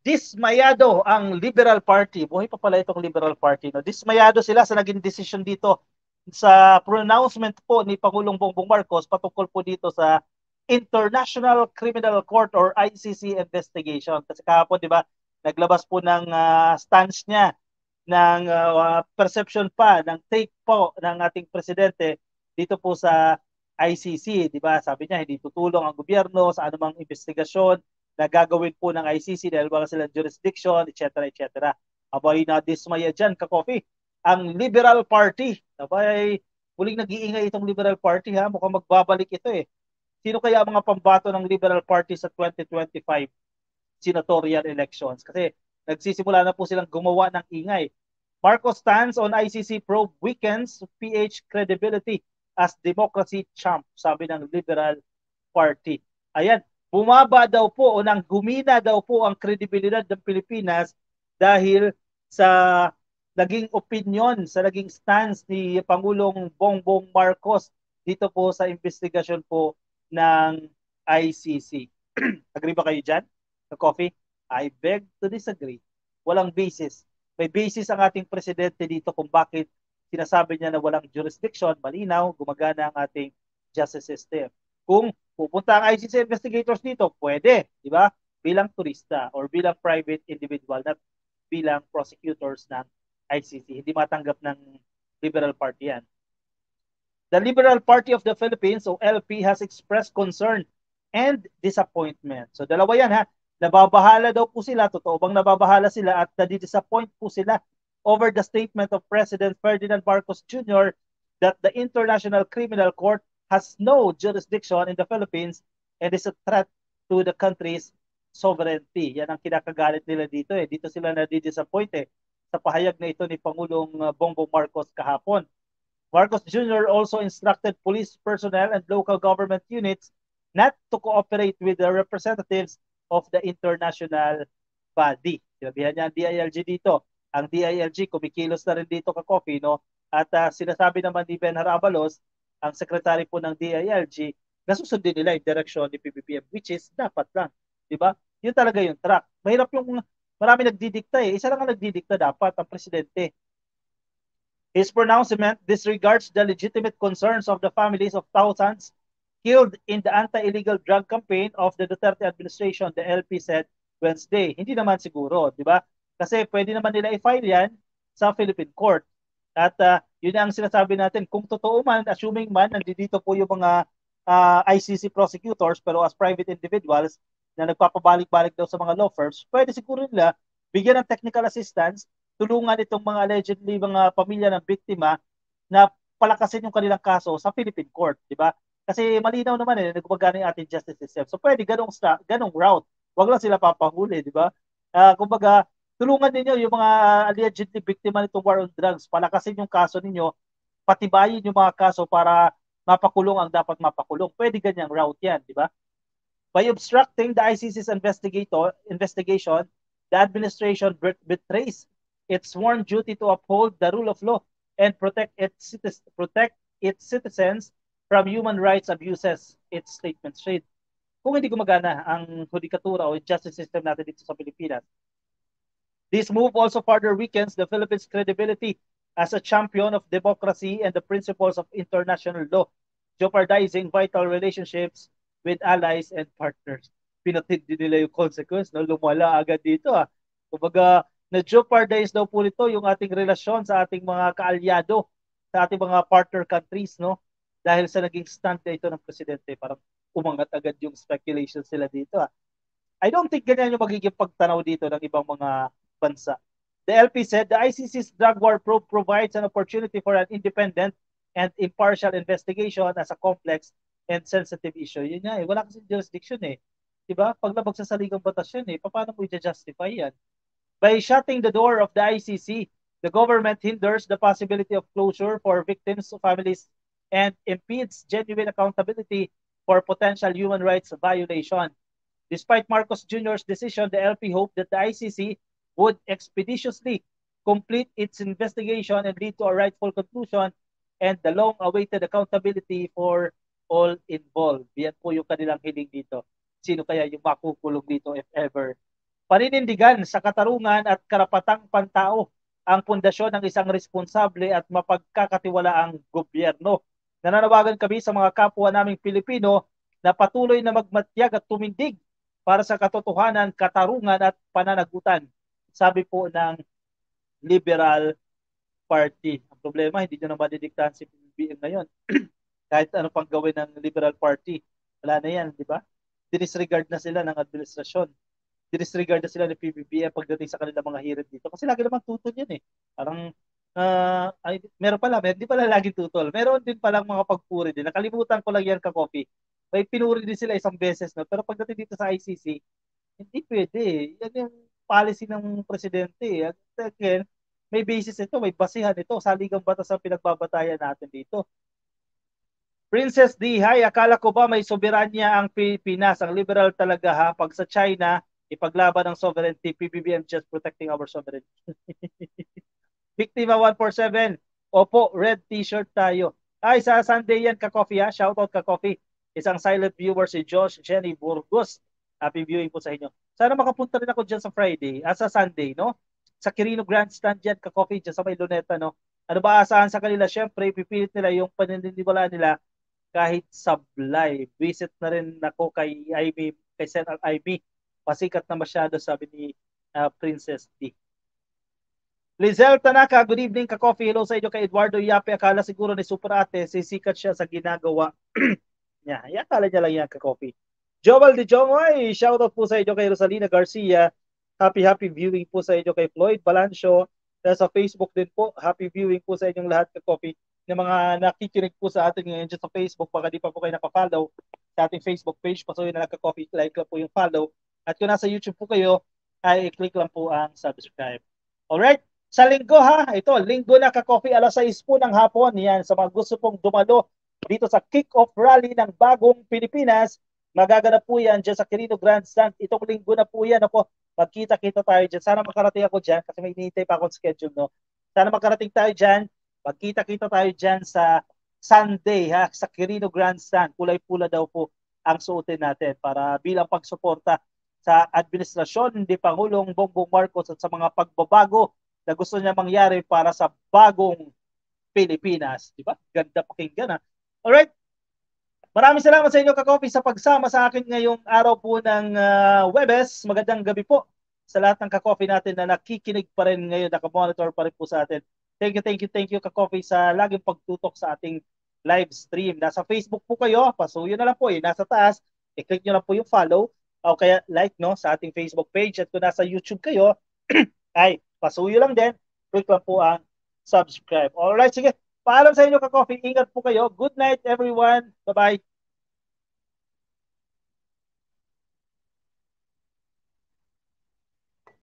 dismayado ang Liberal Party. Buhay pa pala itong Liberal Party. No? Dismayado sila sa naging decision dito sa pronouncement po ni Pangulong Bongbong Marcos patungkol po dito sa International Criminal Court or ICC investigation. Kasi kahapon, di ba, naglabas po ng stance niya ng perception pa, ng take po ng ating presidente dito po sa ICC, di ba? Sabi niya hindi tutulong ang gobyerno sa anumang investigasyon na gagawin po ng ICC dahil wala silang jurisdiction, etc. etc. Abay na dismaya dyan, ka-coffee. Ang Liberal Party, abay, muling nag-iingay itong Liberal Party ha, mukhang magbabalik ito eh. Sino kaya ang mga pambato ng Liberal Party sa 2025 senatorial elections? Kasi nagsisimula na po silang gumawa ng ingay. Marcos stands on ICC probe weakens PH credibility as democracy champ, sabi ng Liberal Party. Ayan, bumaba daw po o nang gumina daw po ang kredibilidad ng Pilipinas dahil sa naging opinion, sa naging stance ni Pangulong Bongbong Marcos dito po sa investigasyon po ng ICC. Agree ba kayo dyan? Sa coffee? I beg to disagree. Walang basis. May basis ang ating presidente dito kung bakit sinasabi niya na walang jurisdiction, malinaw, gumagana ang ating justice system. Kung pupunta ang ICC investigators dito, pwede, di ba? Bilang turista or bilang private individual, not bilang prosecutors ng ICC. Hindi matanggap ng Liberal Party yan. The Liberal Party of the Philippines, o LP, has expressed concern and disappointment. So dalawa yan ha. Nababahala daw po sila, totoo bang nababahala sila at nadi-disappoint po sila over the statement of President Ferdinand Marcos Jr. that the International Criminal Court has no jurisdiction in the Philippines and is a threat to the country's sovereignty. Yan ang kinakagalit nila dito eh. Dito sila nadi-disappoint eh sa pahayag na ito ni Pangulong Bongbong Marcos kahapon. Marcos Jr. also instructed police personnel and local government units not to cooperate with the representatives of the international body. Sinabihan niya ang DILG dito. Ang DILG, kumikilos na rin dito ka-coffee, no? At sinasabi naman ni Ben Harabalos, ang secretary po ng DILG, na susundin nila yung direction ni PBBM, which is dapat lang. Di ba? Yun talaga yung track. Mahirap yung marami nagdidikta eh. Isa lang ang nagdidikta dapat, ang presidente. His pronouncement disregards the legitimate concerns of the families of thousands killed in the anti-illegal drug campaign of the Duterte administration, the LP said Wednesday. Hindi naman siguro, di ba? Kasi pwede naman nila i-file yan sa Philippine court. At yun ang sinasabi natin, kung totoo man, assuming man, nandito po yung mga ICC prosecutors, pero as private individuals na nagpapabalik-balik daw sa mga law firms, pwede siguro nila bigyan ng technical assistance, tulungan itong mga allegedly mga pamilya ng biktima na palakasin yung kanilang kaso sa Philippine court, di ba? Kasi malinaw naman eh, nagumagana yung ating justice system. So pwede ganong route. Huwag lang sila papahuli, di ba? Kumbaga, tulungan ninyo yung mga allegedly biktima nitong war on drugs. Palakasin yung kaso ninyo, patibayin yung mga kaso para mapakulong ang dapat mapakulong. Pwede ganyang route yan, di ba? By obstructing the ICC's investigation, the administration betrays its sworn duty to uphold the rule of law and protect its citizens from human rights abuses, its statement said. Kung hindi gumagana ang judikatura o justice system natin dito sa Pilipinas, this move also further weakens the Philippines' credibility as a champion of democracy and the principles of international law, jeopardizing vital relationships with allies and partners. Pinatid din nila yung consequence, no? Lumala agad dito. Kumbaga, na-jeopardize daw po nito yung ating relasyon sa ating mga kaalyado, sa ating mga partner countries, no? Dahil sa naging stand na ito ng presidente, parang umangat agad yung speculation sila dito. I don't think ganyan yung magiging pagtanaw dito ng ibang mga bansa. The LP said the ICC's drug war probe provides an opportunity for an independent and impartial investigation as a complex and sensitive issue. Yun nga eh, wala kasi jurisdiction eh. Diba? Pag labag sa saligang batas yun eh, paano mo i-justify yan? By shutting the door of the ICC, the government hinders the possibility of closure for victims' families and impedes genuine accountability for potential human rights violation. Despite Marcos Jr.'s decision, the LP hoped that the ICC would expeditiously complete its investigation and lead to a rightful conclusion and the long-awaited accountability for all involved. Yan po yung kanilang hiling dito. Sino kaya yung makukulong dito if ever Paninindigan sa katarungan at karapatang pantao ang pundasyon ng isang responsable at mapagkakatiwalaang gobyerno. Nananawagan kami sa mga kapwa naming Pilipino na patuloy na magmatyag at tumindig para sa katotohanan, katarungan at pananagutan. Sabi po ng Liberal Party. Ang problema, hindi nyo na madidiktahan si PBBM ngayon. Kahit ano pang gawin ng Liberal Party, wala na yan, di ba? Dinisregard na sila ng administrasyon. Dinisregard na sila ng PBBM pagdating sa kanilang mga hirit dito. Kasi lagi naman tutol yan eh. Parang, meron pala, hindi pala lagi tutol. Meron din palang mga pagpuri din. Nakalimutan ko lang yan ka-copy. May pinuri din sila isang beses. No? Pero pagdating dito sa ICC, hindi pwede. Yan yung policy ng presidente. At again, may basis ito, may basihan ito. Saligang batas ang pinagbabatayan natin dito. Princess D, hi, akala ko ba may soberanya ang Pilipinas? Ang liberal talaga ha. Pag sa China, ipaglaban ang sovereignty, PBBM just protecting our sovereignty. Biktima 147, opo, red t-shirt tayo. Ay, sa Sunday yan, ka-coffee ha. Shoutout ka-coffee. Isang silent viewer si Josh Jenny Burgos. Happy viewing po sa inyo. Sana makapunta rin ako dyan sa Friday, sa Sunday, no? Sa Quirino Grandstand dyan, ka-coffee dyan sa may Luneta, no? Ano ba asahan sa kanila? Siyempre, pipilit nila yung paniniwala nila kahit sablay. Visit na rin ako kay Ivy, kay Senator Ivy. Pasikat na masyado, sabi ni Princess D. Lizelle Tanaka, good evening ka-coffee. Hello sa inyo kay Eduardo Yape. Akala siguro ni Super Ate, sisikat siya sa ginagawa niya. Akala niya lang yan ka-coffee. Joel De Jongoy, shoutout po sa inyo kay Rosalina Garcia. Happy viewing po sa inyo kay Floyd Balancio. Sa Facebook din po, happy viewing po sa inyong lahat ka-coffee. Ng mga nakikinig po sa atin ngayon sa Facebook, baka di pa po kayo napafollow sa ating Facebook page, pasuyin na nagka-coffee, like lang po yung follow. At kung nasa YouTube po kayo, ay i-click lang po ang subscribe. Alright? Sa linggo ha, ito, linggo na ka-coffee, alas 6 po ng hapon. Yan, sa mga gusto pong dumalo dito sa kick-off rally ng bagong Pilipinas, magaganap po yan dyan sa Quirino Grandstand. Itong linggo na po yan. Ako, magkita-kita tayo dyan. Sana makarating ako dyan kasi may hinihintay pa akong schedule, no? Sana makarating tayo dyan. Magkita-kita tayo dyan sa Sunday, ha? Sa Quirino Grandstand. Kulay-pula daw po ang suotin natin para bilang pagsuporta sa administrasyon ni Pangulong Bongbong Marcos at sa mga pagbabago na gusto niya mangyari para sa bagong Pilipinas. Di ba? Ganda pakinggan, ha? Alright. Maraming salamat sa inyo ka-coffee sa pagsama sa akin ngayong araw po ng Webes. Magandang gabi po sa lahat ng ka-coffee natin na nakikinig pa rin ngayon, nakamonitor pa rin po sa atin. Thank you ka-coffee sa laging pagtutok sa ating live stream. Nasa Facebook po kayo, pasuyo na lang po nasa taas, i-click nyo lang po yung follow o kaya like no sa ating Facebook page at kung nasa YouTube kayo, ay pasuyo lang din, click lang po ang subscribe. Alright, sige. Paalam sa inyo ka-coffee. Ingat po kayo. Good night everyone. Bye-bye.